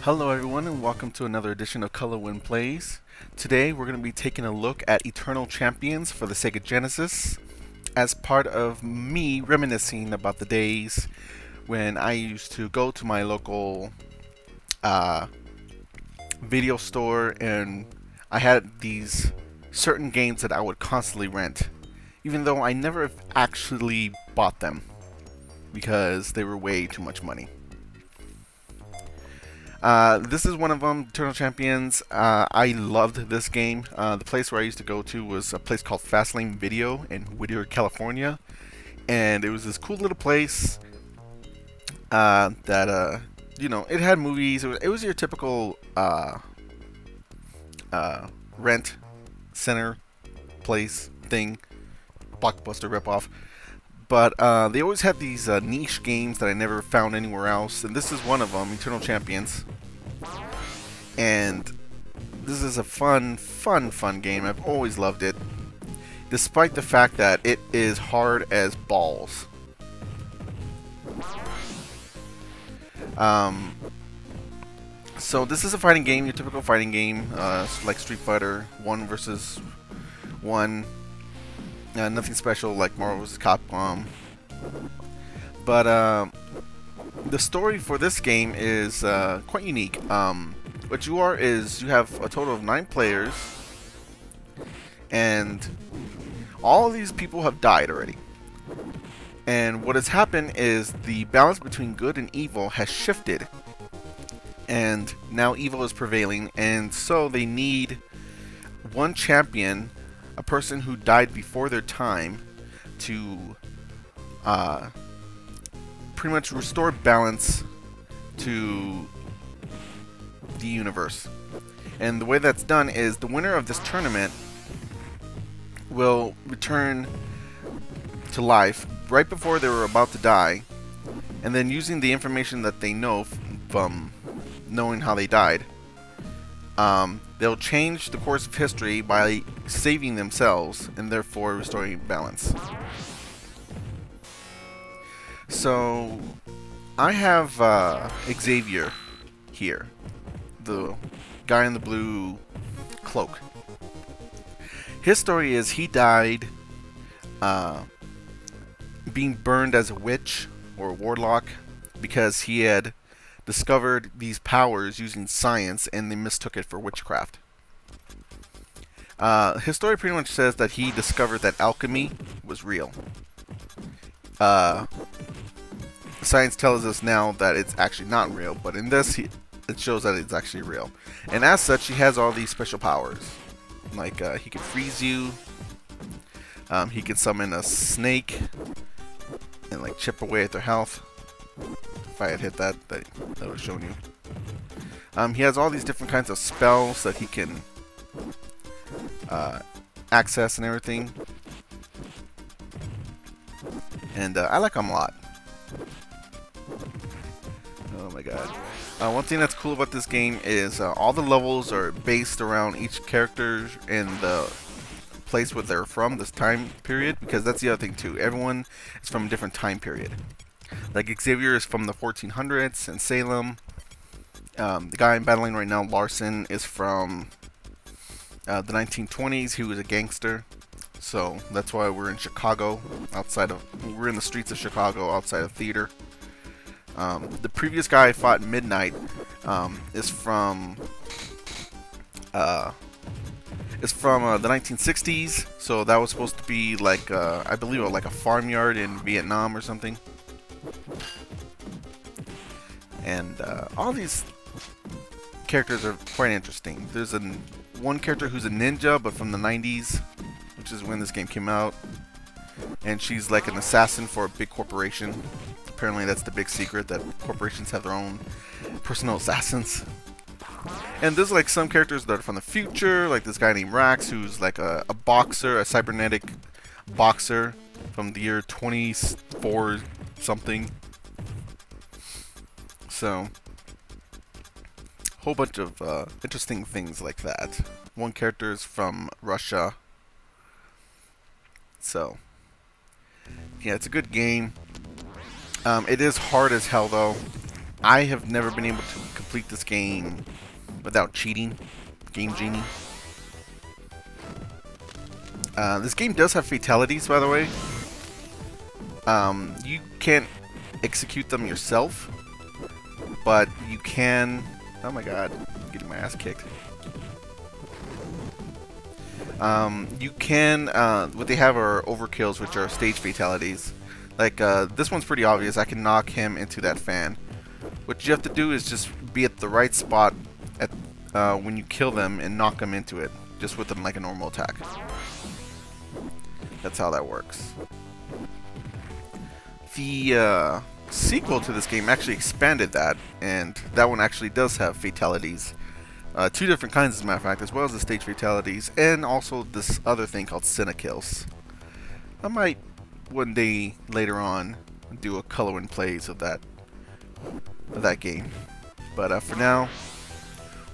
Hello everyone and welcome to another edition of Colorwind Plays. Today we're going to be taking a look at Eternal Champions for the Sega Genesis as part of me reminiscing about the days when I used to go to my local video store and I had these certain games that I would constantly rent, even though I never actually bought them because they were way too much money. This is one of them, Eternal Champions. I loved this game. The place where I used to go to was a place called Fastlane Video in Whittier, California. And it was this cool little place that, you know, it had movies. It was your typical rent center place thing, blockbuster ripoff. But they always had these niche games that I never found anywhere else, and this is one of them, Eternal Champions. And this is a fun game. I've always loved it, despite the fact that it is hard as balls. So this is a fighting game, your typical fighting game, like Street Fighter 1 versus 1. Nothing special like Marvel vs. Capcom. But the story for this game is quite unique. What you are is you have a total of 9 players, and all of these people have died already. And what has happened is the balance between good and evil has shifted, and now evil is prevailing, and so they need one champion, a person who died before their time, to pretty much restore balance to the universe. And the way that's done is the winner of this tournament will return to life right before they were about to die, and then using the information that they know from knowing how they died, they'll change the course of history by saving themselves and therefore restoring balance. So I have Xavier here, the guy in the blue cloak. His story is he died being burned as a witch or a warlock because he had discovered these powers using science and they mistook it for witchcraft. His story pretty much says that he discovered that alchemy was real. Science tells us now that it's actually not real, but in this it shows that it's actually real. And as such, he has all these special powers. Like he can freeze you, he can summon a snake and like chip away at their health. If I had hit that would have shown you. He has all these different kinds of spells that he can access and everything. And I like him a lot. Oh my god. One thing that's cool about this game is all the levels are based around each character and the place where they're from, this time period, because that's the other thing too. Everyone is from a different time period. Like Xavier is from the 1400s in Salem. The guy I'm battling right now, Larson, is from the 1920s. He was a gangster. So that's why we're in Chicago, we're in the streets of Chicago outside of theater. The previous guy I fought, Midnight, is from the 1960s. So that was supposed to be like I believe like a farmyard in Vietnam or something. And all these characters are quite interesting. There's one character who's a ninja, but from the 90s, which is when this game came out, and she's like an assassin for a big corporation. Apparently that's the big secret, that corporations have their own personal assassins. And there's like some characters that are from the future, like this guy named Rax, who's like a boxer, a cybernetic boxer from the year 24 something. So whole bunch of interesting things like that. One character is from Russia. So yeah, it's a good game. It is hard as hell though. I have never been able to complete this game without cheating. Game Genie. This game does have fatalities, by the way. You can't execute them yourself, but you can... Oh my god, I'm getting my ass kicked. You can... what they have are overkills, which are stage fatalities. Like, this one's pretty obvious. I can knock him into that fan. What you have to do is just be at the right spot at when you kill them and knock them into it, just with them like a normal attack. That's how that works. The sequel to this game actually expanded that, and that one actually does have fatalities. 2 different kinds, as a matter of fact, as well as the stage fatalities, and also this other thing called Cinna-kills. I might one day later on do a Colorwind Plays of that game. But for now,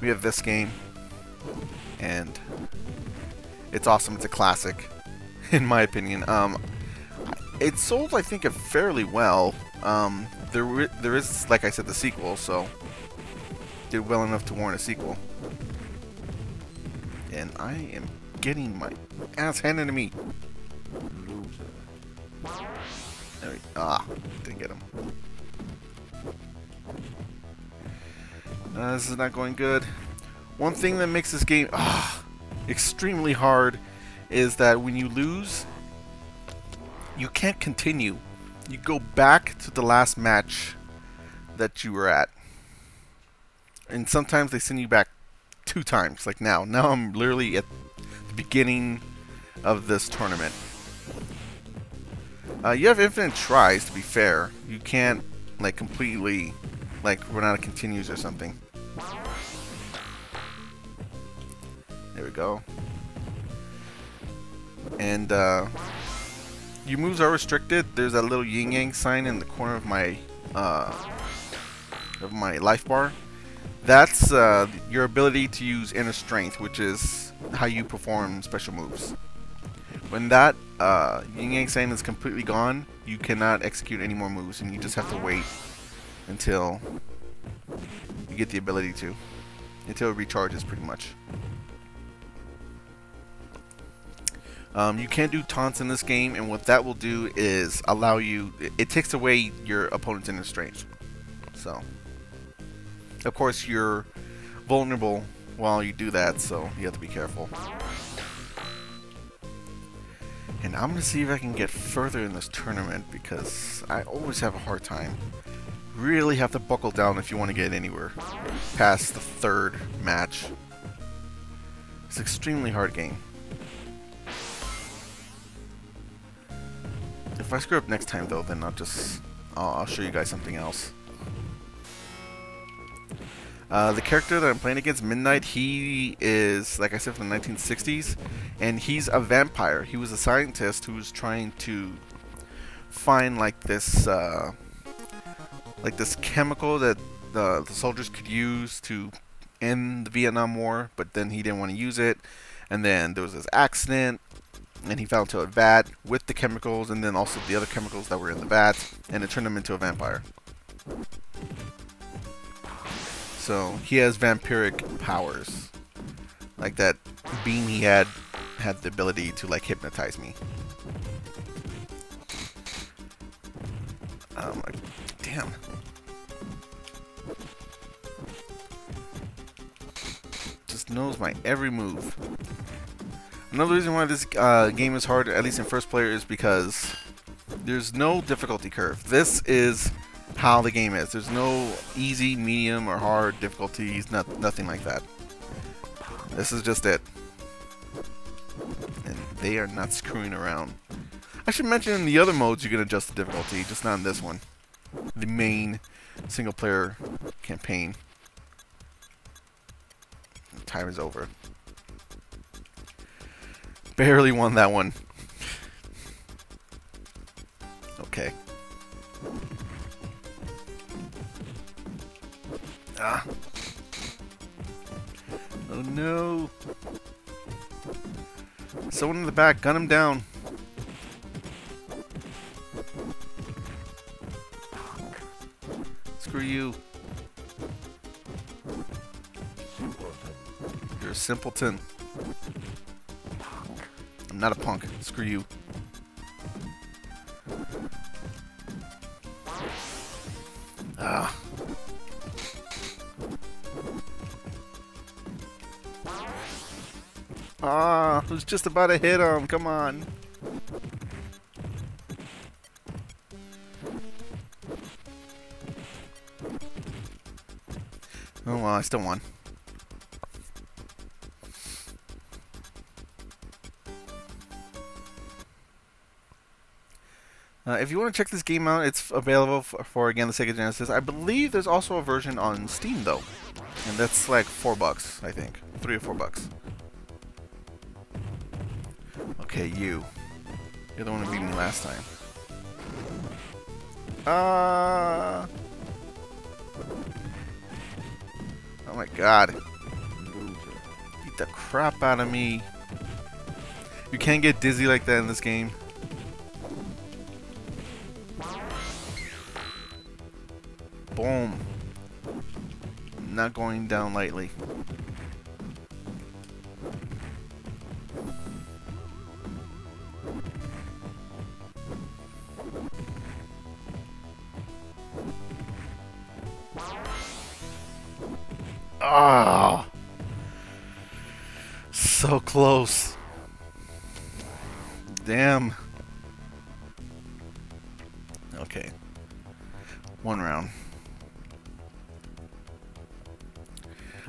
we have this game, and it's awesome. It's a classic, in my opinion. It sold, I think, fairly well. There is, like I said, the sequel, so did well enough to warrant a sequel. And I am getting my ass handed to me. There we didn't get him. This is not going good. One thing that makes this game extremely hard is that when you lose, you can't continue. You go back to the last match that you were at. And sometimes they send you back 2 times, like now. Now I'm literally at the beginning of this tournament. You have infinite tries, to be fair. You can't, like, completely, like, run out of continues or something. There we go. And, your moves are restricted. There's that little yin-yang sign in the corner of my life bar. That's your ability to use inner strength, which is how you perform special moves. When that yin-yang sign is completely gone, you cannot execute any more moves, and you just have to wait until you get the ability to. Until it recharges, pretty much. You can't do taunts in this game, and what that will do is allow you... It takes away your opponent's inner strength. So, of course, you're vulnerable while you do that, so you have to be careful. And I'm going to see if I can get further in this tournament, because I always have a hard time. Really have to buckle down if you want to get anywhere past the 3rd match. It's an extremely hard game. If I screw up next time, though, then I'll show you guys something else. The character that I'm playing against, Midnight, he is, like I said, from the 1960s, and he's a vampire. He was a scientist who was trying to find like this chemical that the soldiers could use to end the Vietnam War, but then he didn't want to use it, and then there was this accident, and he fell into a vat with the chemicals, and then also the other chemicals that were in the vat, and it turned him into a vampire. So he has vampiric powers. Like that beam he had the ability to like hypnotize me. Damn. Just knows my every move. Another reason why this game is hard, at least in first player, is because there's no difficulty curve. This is how the game is. There's no easy, medium, or hard difficulties, nothing like that. This is just it. And they are not screwing around. I should mention in the other modes you can adjust the difficulty, just not in this one. The main single player campaign. Time is over. Barely won that one. Okay. Ah. Oh no. Someone in the back, gun him down. Screw you. You're a simpleton. I'm not a punk. Screw you. Ah. Ah, I was just about to hit him. Come on. Oh well, I still won. If you want to check this game out, it's available for again the Sega Genesis. I believe there's also a version on Steam though, and that's like $4, I think, $3 or $4. Okay, you're the one who beat me last time. Oh my god. Beat the crap out of me. You can't get dizzy like that in this game. Boom. Not going down lightly. Ah, so close. Damn. Okay. One round.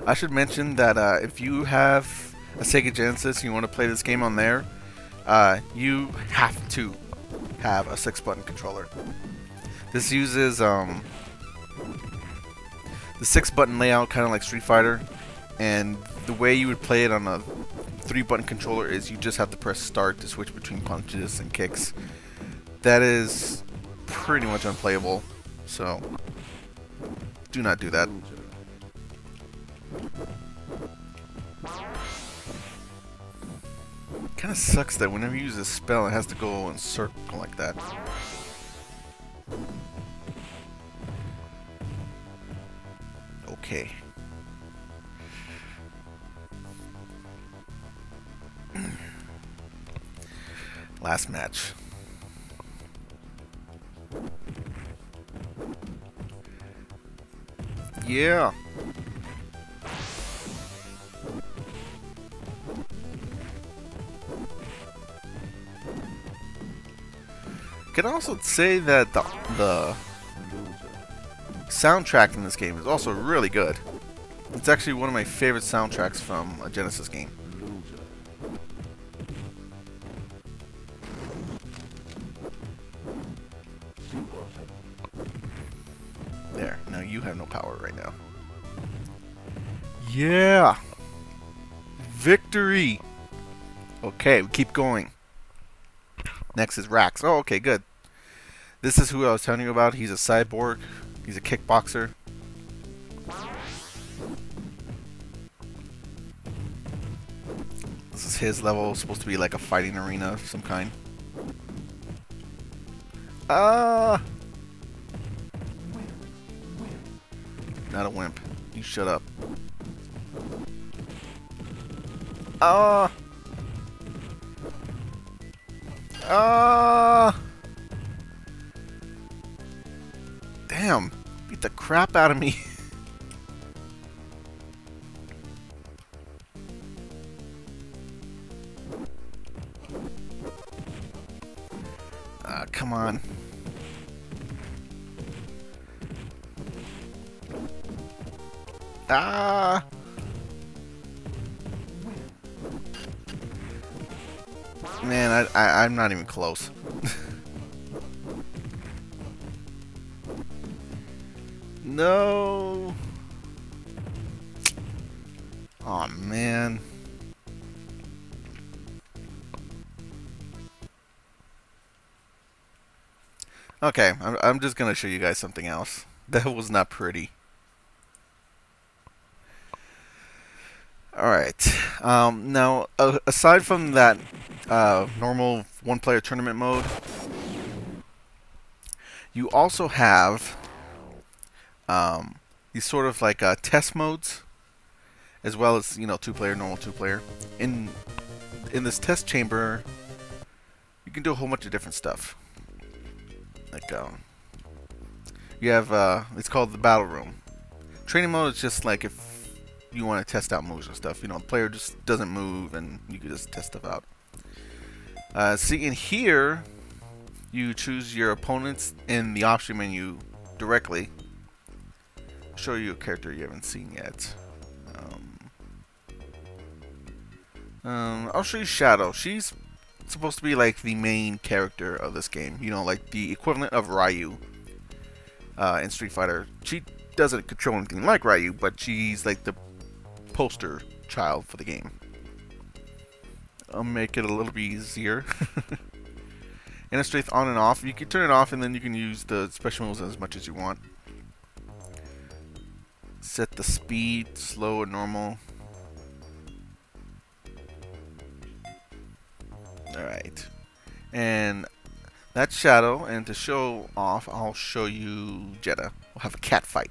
I should mention that if you have a Sega Genesis and you want to play this game on there, you have to have a 6-button controller. This uses the 6-button layout, kind of like Street Fighter, and the way you would play it on a 3-button controller is you just have to press start to switch between punches and kicks. That is pretty much unplayable, so do not do that. Kind of sucks that whenever you use a spell it has to go in circle like that. Okay. Last match. Yeah. Can also say that the soundtrack in this game is also really good. It's actually one of my favorite soundtracks from a Genesis game. There, now you have no power right now. Yeah! Victory! Okay, we keep going. Next is Rax. Oh, okay, good. This is who I was telling you about. He's a cyborg. He's a kickboxer. This is his level. It's supposed to be like a fighting arena of some kind. Not a wimp. You shut up. Damn. Beat the crap out of me. Come on. Man, I'm not even close. No. Aw, man. Okay, I'm just gonna show you guys something else. That was not pretty. Alright. Now, aside from that normal one-player tournament mode, you also have these sort of like test modes. as well as, you know, 2-player, normal 2-player. In this test chamber, you can do a whole bunch of different stuff. Like you have it's called the battle room. Training mode is just like if you want to test out moves and stuff. You know, the player just doesn't move and you can just test stuff out. See, in here, you choose your opponents in the option menu directly. I'll show you a character you haven't seen yet. I'll show you Shadow. She's supposed to be like the main character of this game. You know, like the equivalent of Ryu in Street Fighter. She doesn't control anything like Ryu, but she's like the poster child for the game. I'll make it a little bit easier. And it's straight on and off. You can turn it off and then you can use the special moves as much as you want. Set the speed, slow or normal. Alright. And that's Shadow, and to show off, I'll show you Jeddah. We'll have a cat fight.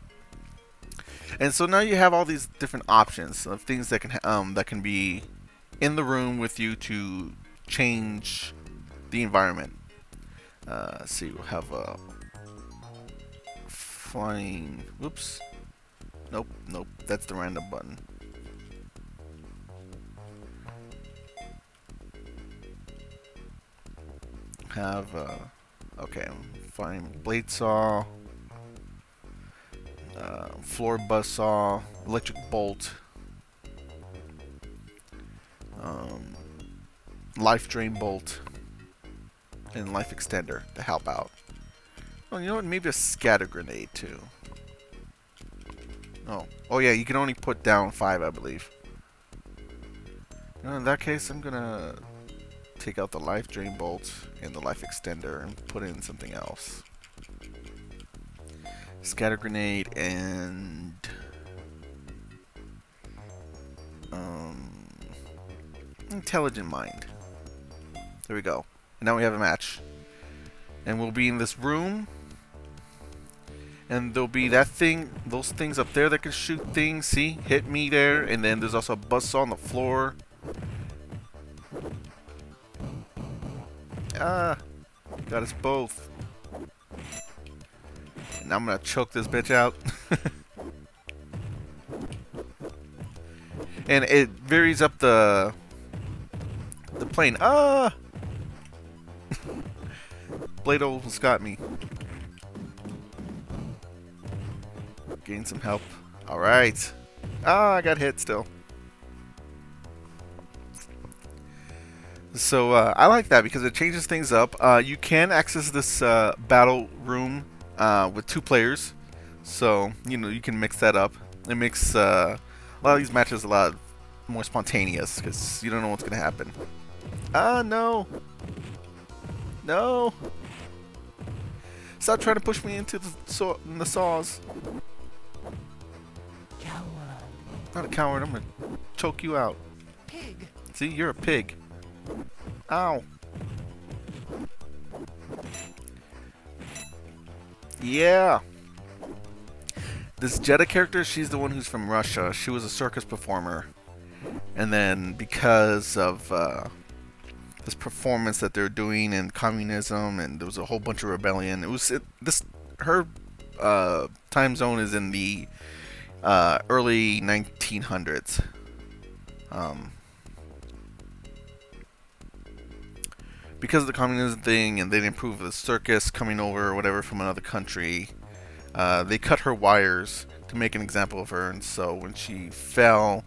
And so now you have all these different options of things that can be in the room with you to change the environment. Let's see, we'll have a flying. Whoops. Nope, that's the random button. Have okay, fine, blade saw, floor buzzsaw, electric bolt, life drain bolt, and life extender to help out. Well, you know what? Maybe a scatter grenade too. Oh yeah, you can only put down 5, I believe. In that case, I'm gonna take out the life drain bolt and the life extender and put in something else. Scatter grenade and intelligent mind. There we go. And now we have a match. And we'll be in this room. And there'll be that thing, those things up there that can shoot things. See? Hit me there. And then there's also a buzzsaw on the floor. Ah, got us both. And I'm gonna choke this bitch out. And it varies up the plane. Ah! Blade almost got me. Gain some help. Alright. Ah, I got hit still. So I like that because it changes things up. You can access this battle room with 2 players, so you know you can mix that up. It makes a lot of these matches a lot more spontaneous because you don't know what's gonna happen. Ah, no, no! Stop trying to push me into the saws. Coward. Not a coward. I'm gonna choke you out. Pig. See, you're a pig. Ow. Yeah. This Jeddah character, she's the one who's from Russia. She was a circus performer. And then because of this performance that they're doing in communism, and there was a whole bunch of rebellion. Her time zone is in the early 1900s. Because of the communism thing, and they didn't approve of the circus coming over or whatever from another country, they cut her wires to make an example of her, and so when she fell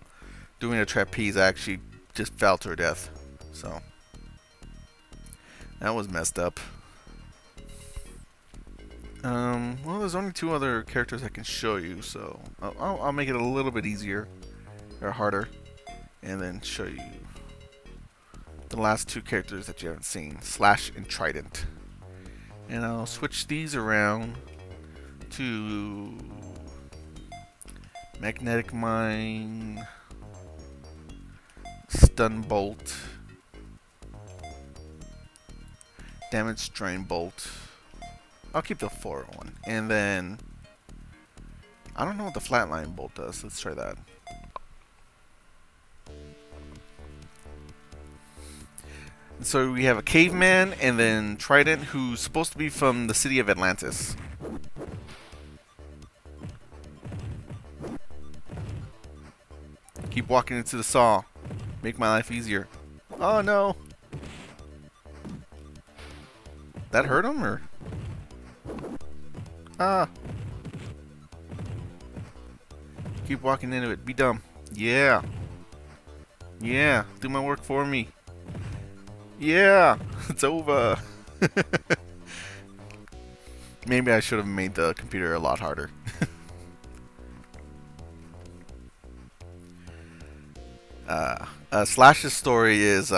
doing a trapeze act, she just fell to her death. So that was messed up. Well, there's only 2 other characters I can show you, so I'll make it a little bit easier or harder, and then show you the last 2 characters that you haven't seen, Slash and Trident. And I'll switch these around to Magnetic Mine, Stun Bolt, Damage Drain Bolt. I'll keep the 4 one. And then I don't know what the Flatline Bolt does. Let's try that. So we have a caveman and then Trident, who's supposed to be from the city of Atlantis. Keep walking into the saw. Make my life easier. Oh no! That hurt him, or? Ah! Keep walking into it. Be dumb. Yeah! Yeah! Do my work for me. Yeah! It's over! Maybe I should have made the computer a lot harder. Slash's story is,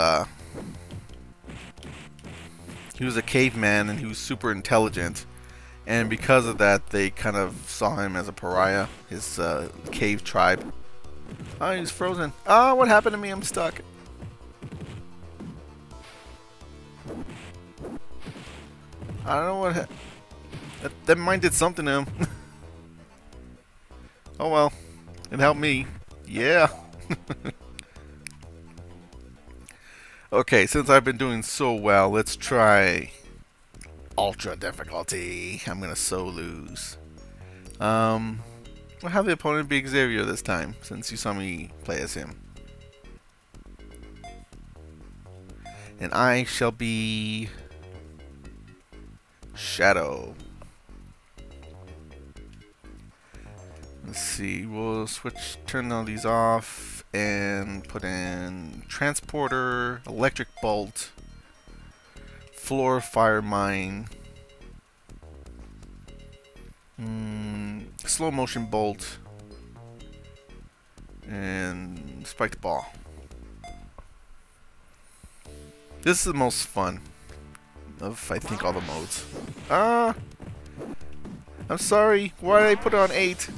he was a caveman and he was super intelligent. And because of that, they kind of saw him as a pariah, his cave tribe. Oh, he's frozen. Oh, what happened to me? I'm stuck. I don't know what... That mine did something to him. Oh well. It helped me. Yeah. Okay, since I've been doing so well, let's try ultra difficulty. I'm gonna so lose. We'll have the opponent be Xavier this time, since you saw me play as him. And I shall be Shadow. Let's see, we'll turn all these off and put in transporter, electric bolt, floor fire mine, slow motion bolt, and spiked ball. This is the most fun of, I think, all the modes. Ah! I'm sorry, why did I put it on 8?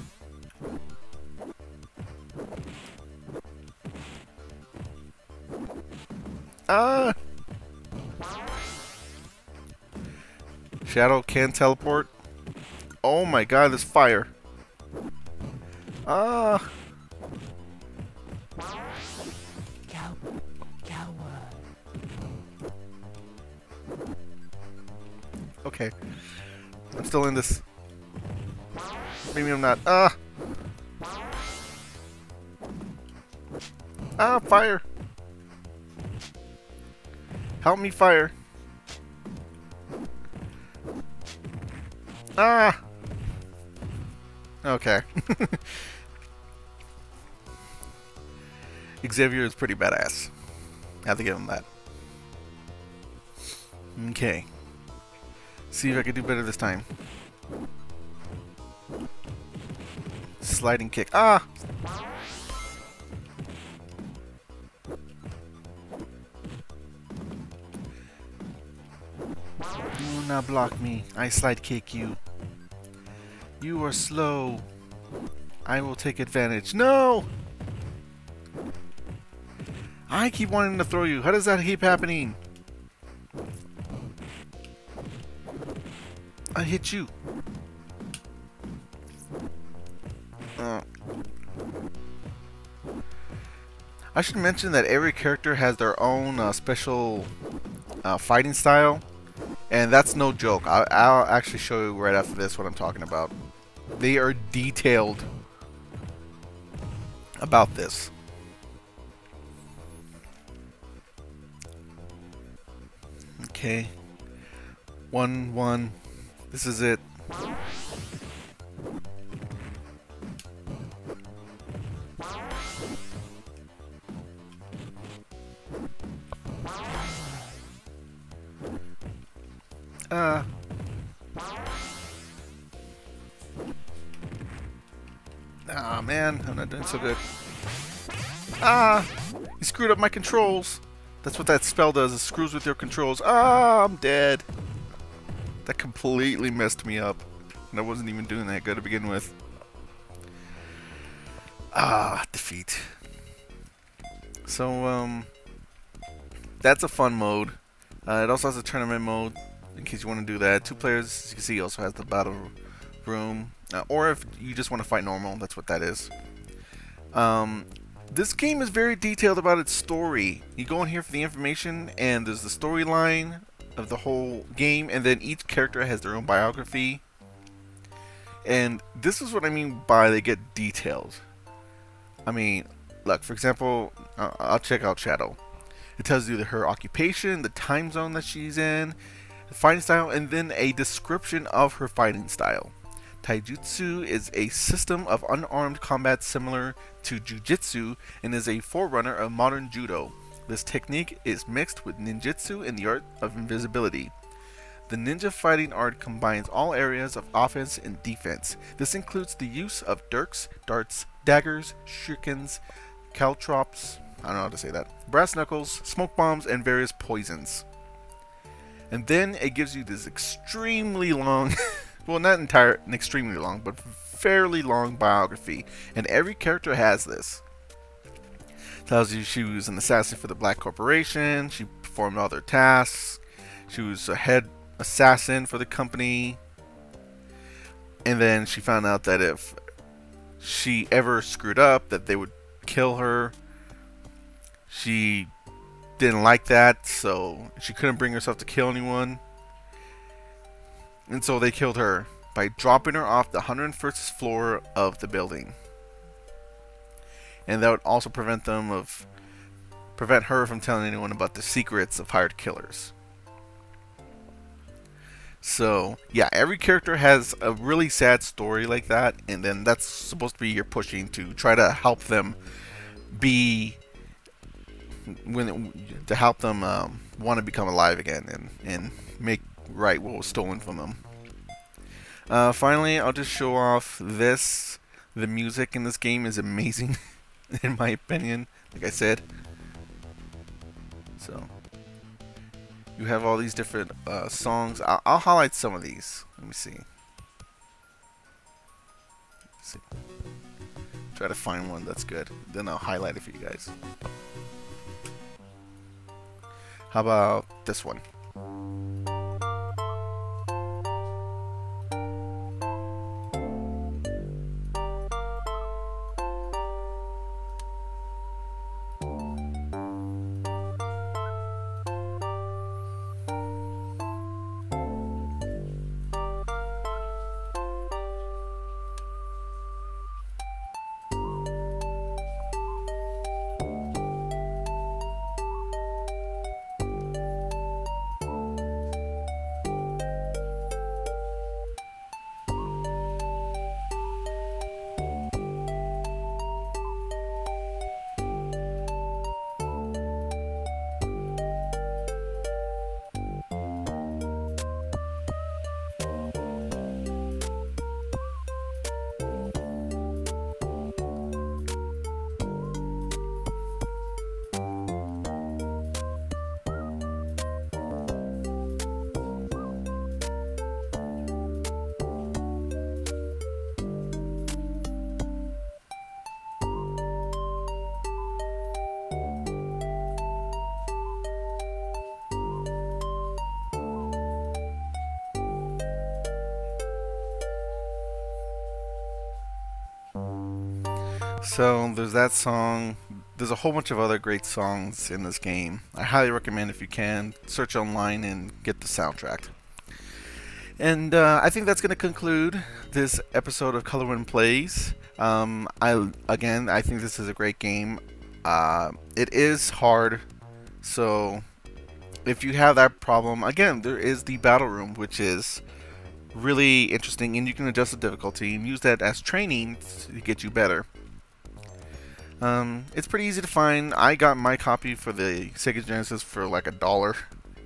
Ah! Shadow can teleport. Oh my god, there's fire. Ah! Okay. I'm still in this. Maybe I'm not. Ah! Ah, fire! Help me, fire! Ah! Okay. Xavier is pretty badass. I have to give him that. Okay. See if I can do better this time. Sliding kick. Ah! Do not block me. I slide kick you. You are slow. I will take advantage. No! I keep wanting to throw you. How does that keep happening? I hit you. I should mention that every character has their own special fighting style, and that's no joke. I'll actually show you right after this what I'm talking about. They are detailed about this. Okay. 1-1. This is it. Ah, man, I'm not doing so good. Ah! You screwed up my controls! That's what that spell does, it screws with your controls. Ah, I'm dead! That completely messed me up. And I wasn't even doing that good to begin with. Ah, defeat. So, that's a fun mode. It also has a tournament mode, in case you want to do that. 2 players, as you can see, also has the battle room. Or if you just want to fight normal, that's what that is. This game is very detailed about its story. You go in here for the information, and there's the storyline of the whole game, and then each character has their own biography. And this is what I mean by they get detailed. I mean, look, for example, I'll check out Shadow. It tells you her occupation, the time zone that she's in, the fighting style, and then a description of her fighting style. Taijutsu is a system of unarmed combat similar to Jujitsu and is a forerunner of modern Judo. This technique is mixed with ninjutsu and the art of invisibility. The ninja fighting art combines all areas of offense and defense. This includes the use of dirks, darts, daggers, shurikens, caltrops, I don't know how to say that, brass knuckles, smoke bombs, and various poisons. And then it gives you this extremely long, well, not extremely long, but fairly long biography. And every character has this. Tells you she was an assassin for the Black Corporation, she performed all their tasks, she was a head assassin for the company, and then she found out that if she ever screwed up, that they would kill her. She didn't like that, so she couldn't bring herself to kill anyone, and so they killed her by dropping her off the 101st floor of the building. And that would also prevent her from telling anyone about the secrets of hired killers. So yeah, every character has a really sad story like that, and then that's supposed to be your pushing to try to help them to help them want to become alive again and make right what was stolen from them. Finally, I'll just show off this. The music in this game is amazing, in my opinion, like I said. So you have all these different songs. I'll highlight some of these. Let me see. Try to find one that's good. Then I'll highlight it for you guys. How about this one? So there's that song. There's a whole bunch of other great songs in this game. I highly recommend, if you can, search online and get the soundtrack. And I think that's going to conclude this episode of Colorwind Plays. I think this is a great game. It is hard, so if you have that problem, again, there is the battle room, which is really interesting, and you can adjust the difficulty and use that as training to get you better. It's pretty easy to find. I got my copy for the Sega Genesis for like $1,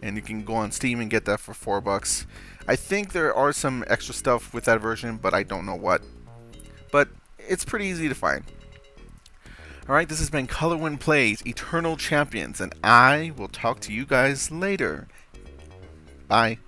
and you can go on Steam and get that for $4. I think there are some extra stuff with that version, but I don't know what. But it's pretty easy to find. Alright, this has been Colorwind Plays, Eternal Champions, and I will talk to you guys later. Bye.